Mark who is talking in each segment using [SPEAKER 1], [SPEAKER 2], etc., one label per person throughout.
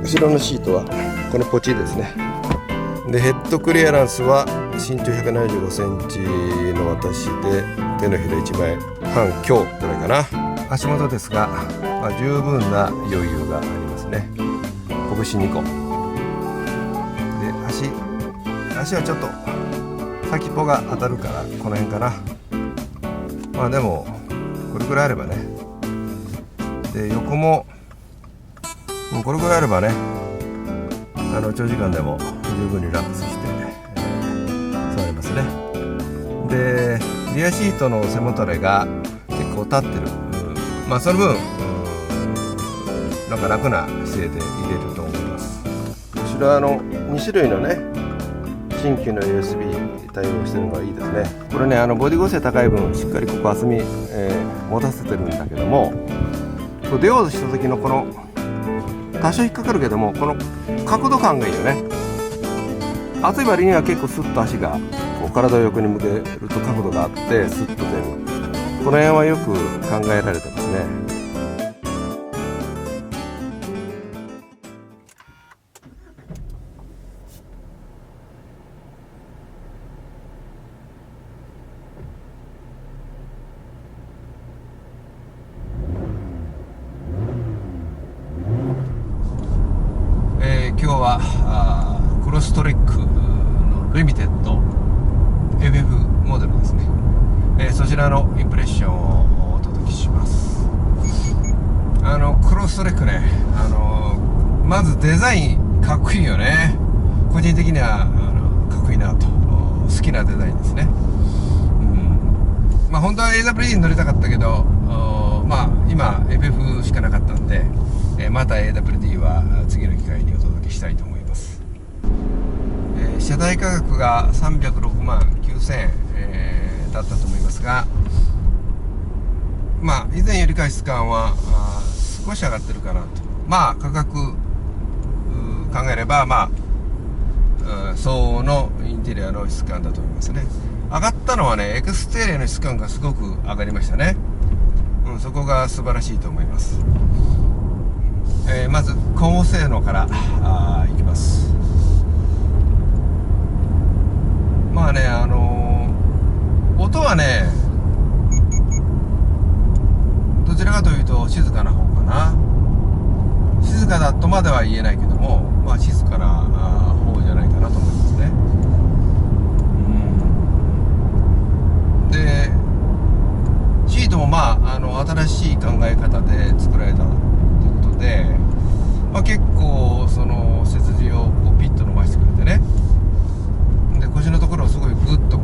[SPEAKER 1] 後ろのシートはこのポチですね。でヘッドクリアランスは身長175センチの私で手のひら1枚半強ぐらいかな。足元ですが、十分な余裕がありますね。拳2個で足はちょっと先っぽが当たるからこの辺かな。でもこれくらいあればね。で横もこれくらいあればね、長時間でも十分リラックスして、座れますね。でリアシートの背もたれが結構立ってる、その分なんか楽な姿勢で入れると思います。後ろは2種類のね新旧の USB 対応してるのがいいですね。これねボディ剛性高い分しっかりここ厚み、持たせてるんだけども、出ようとした時のこの多少引っかかるけどもこの角度感がいいよね。厚い割には結構スッと足がこう体を横に向けると角度があってスッと出る。この辺はよく考えられてますね。今日はクロストレックのリミテッド FF モデルですね、そちらのインプレッションをお届けします。クロストレックね、まずデザインかっこいいよね。個人的にはかっこいいなと好きなデザインですね。本当は AWD に乗りたかったけど今 FF しかなかったんで、また AWD は次の機会にお届けしたいと思います。車体価格が306万9000円、だったと思いますが、以前よりか質感は少し上がってるかなと。価格考えれば相応のインテリアの質感だと思いますね。上がったのはねエクステリアの質感がすごく上がりましたね。そこが素晴らしいと思います。まず高性能からいきます。音はねどちらかというと静かな方かな。静かだとまでは言えないけども、静かな方じゃないかなと思いますね。でシートも新しい考え方で作られたということで、結構その背筋をピッと伸ばしてくれてね。で腰のところをすごいグッと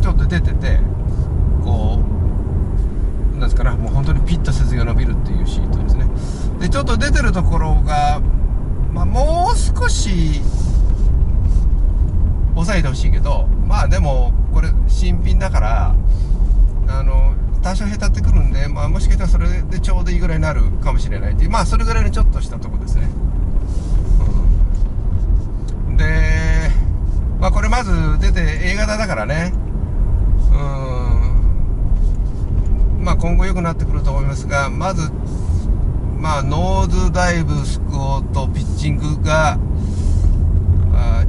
[SPEAKER 1] ちょっと出ててもう本当にピッと背筋が伸びるっていうシートですね。でちょっと出てるところがもう少し抑えてほしいけど、でもこれ新品だから多少へたってくるんで、もしかしたらそれでちょうどいいぐらいになるかもしれないっていう、それぐらいのちょっとしたとこですね。でこれまず出て A 型だからね、今後良くなってくると思いますが、まずノーズダイブスクオートピッチングが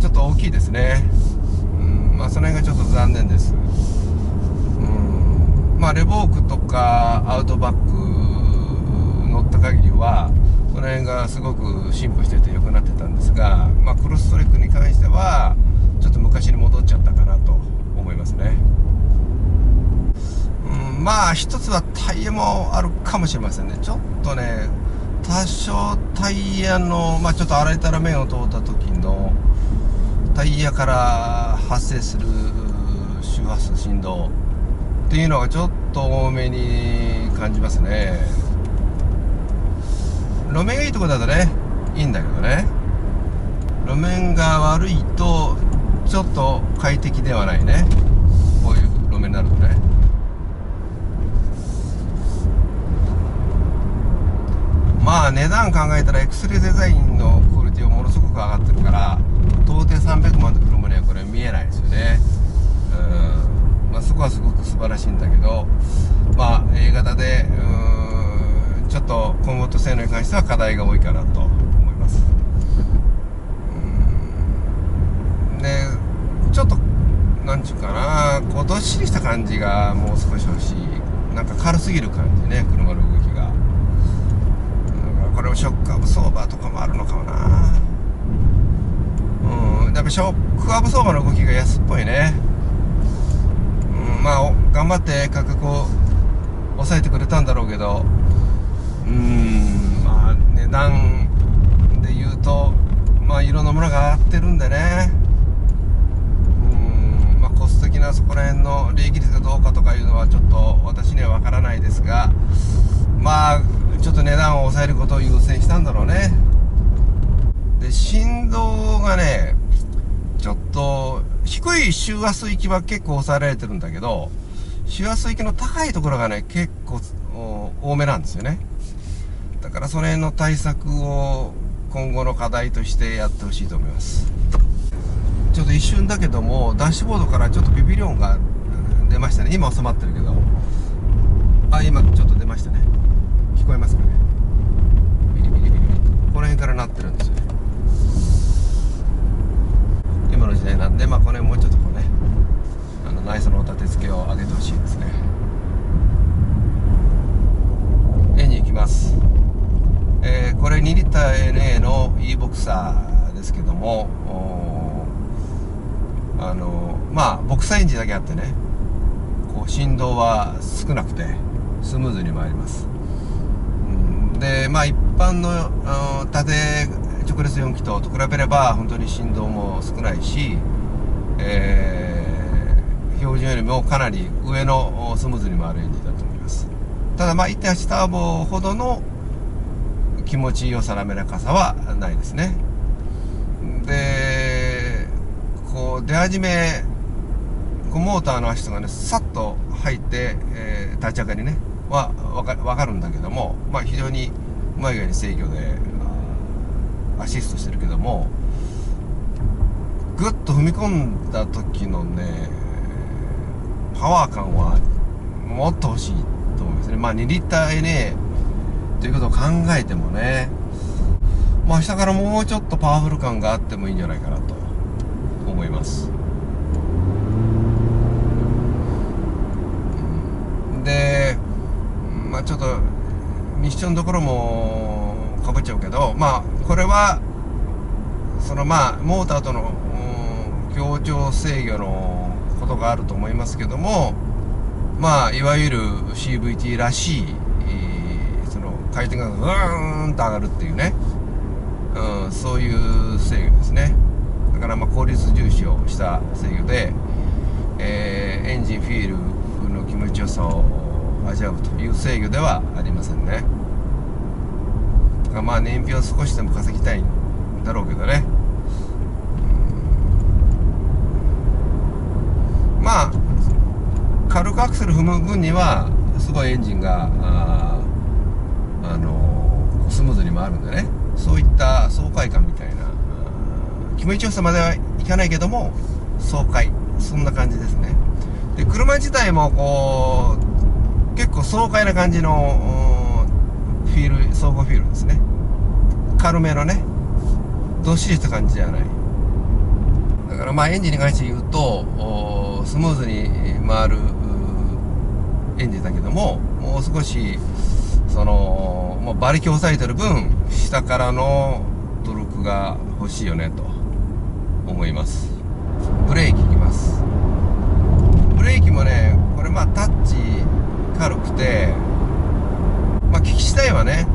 [SPEAKER 1] ちょっと大きいですね。その辺がちょっと残念です。レボークとかアウトバック乗った限りはこの辺がすごく進歩してて良くなってたんですが、クロストレックに関してはちょっと昔に戻っちゃったかなと思いますね。一つはタイヤもあるかもしれませんね。ちょっとね多少タイヤのちょっと荒れたら面を通った時のタイヤから発生する周波数振動っていうのがちょっと多めに感じますね。路面がいいところだとねいいんだけどね、路面が悪いとちょっと快適ではないね。こういう路面になるとね。値段考えたらエクスレデザインのクオリティはものすごく上がってるから、到底300万で車にはこれ見えないですよね。そこはすごく素晴らしいんだけど、A 型でちょっとコンフォート性能に関しては課題が多いかなと思います。でちょっとなんちゅうかな、こうどっしりした感じがもう少し欲しい。なんか軽すぎる感じね、車の動きが。だからこれもショックアブソーバーとかもあるのかもな。やっぱショックアブソーバーの動きが安っぽいね。まあ頑張って価格を抑えてくれたんだろうけど、まあ値段で言うと、まあいろんなものが上がってるんでね。まあコスト的なそこら辺の利益率がどうかとかいうのはちょっと私にはわからないですが、まあちょっと値段を抑えることを優先したんだろうね。で振動がね、ちょっと低い周波数域は結構抑えられてるんだけど、周波数域の高いところがね結構多めなんですよね。だからその辺の対策を今後の課題としてやってほしいと思います。ちょっと一瞬だけどもダッシュボードからちょっとビビリ音が出ましたね。今収まってるけど、今ちょっと出ましたね。聞こえますかね。ビリビリビリビリ、この辺から鳴ってるんですよね。今の時代なんで、まあこの辺もうちょっとこうね、内装の立て付けを上げてほしいですね。絵に行きます。これ2リッター NA の e ボクサーですけども、まあボクサーエンジンだけあってね、こう振動は少なくてスムーズに回ります。でまあ一般の縦直列4気筒と比べれば本当に振動も少ないし、標準よりもかなり上のスムーズに回るエンジンだと思います。ただまあ 1.8 ターボほどの気持ちよさ、滑らかさはないですね。でこう出始めこうモーターの足とかねさっと入って、立ち上がりねは分かるんだけども、まあ非常にうまい具合に制御でアシストしてるけども、グッと踏み込んだ時のねパワー感はもっと欲しいと思いますね。まあ2リッター NA ということを考えてもね、まあ下からもうちょっとパワフル感があってもいいんじゃないかなと思います。でまあちょっとミッションどころもかぶっちゃうけど、まあこれはそのまあモーターとの協調制御のことがあると思いますけども、まあいわゆる CVT らしい、その回転がうーんと上がるっていうね、そういう制御ですね。だからまあ効率重視をした制御で、エンジンフィールの気持ちよさを味わうという制御ではありませんね。だからまあ燃費を少しでも稼ぎたいんだろうけどね。まあ軽くアクセル踏む分にはすごいエンジンがスムーズに回るんでね、そういった爽快感みたいな気持ちよさまではいかないけども爽快、そんな感じですね。で車自体もこう結構爽快な感じのフィール、走行フィールですね。軽めのねどっしりした感じじゃない。だからまあエンジンに関して言うとスムーズに回るエンジンだけども、もう少しそのもう馬力を抑えてる分下からのトルクが欲しいよねと思います。ブレーキいきます。ブレーキもねこれまあタッチ軽くて、まあ利き自体はね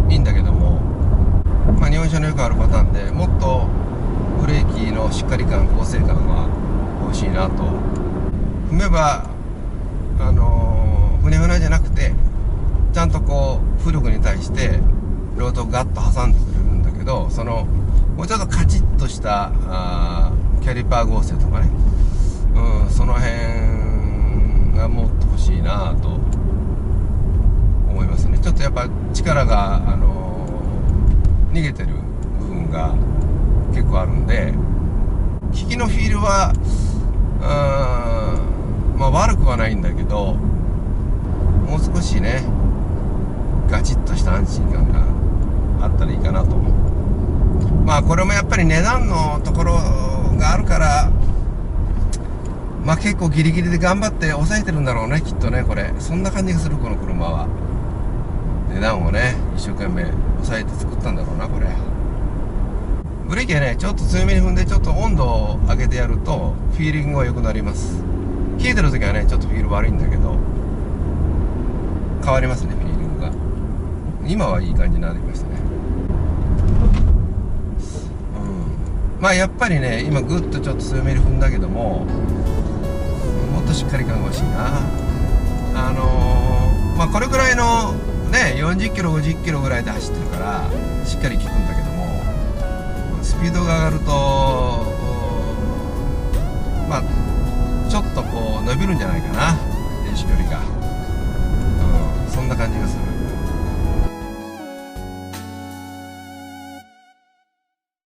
[SPEAKER 1] いいんだけども、まあ日本車のよくあるパターンでもっとブレーキのしっかり感、構成感は欲しいなと。踏めばふにゃふにゃじゃなくてちゃんとこう浮力に対してロードをガッと挟んでくれるんだけど、そのもうちょっとカチッとしたキャリパー合成とかね、その辺がもっと欲しいなと思いますね。ちょっとやっぱ力が逃げてる部分が結構あるんで、利きのフィールはまあ悪くはないんだけど、もう少しねガチッとした安心感があったらいいかなと思う。まあこれもやっぱり値段のところがあるから、まあ結構ギリギリで頑張って抑えてるんだろうね、きっとね。これそんな感じがする。この車は値段をね一生懸命抑えて作ったんだろうな。これブレーキはねちょっと強めに踏んで、ちょっと温度を上げてやるとフィーリングが良くなります。冷えてる時はねちょっとフィール悪いんだけど、変わりますね、フィーリングが。今はいい感じになりましたね。まあやっぱりね今グッとちょっと強めに踏んだけども、もっとしっかり感が欲しいな。まあこれぐらいのね40キロ50キロぐらいで走ってるからしっかり効くんだけども、スピードが上がるとまあちょっとこう伸びるんじゃないかな、練習距離が。そんな感じがする。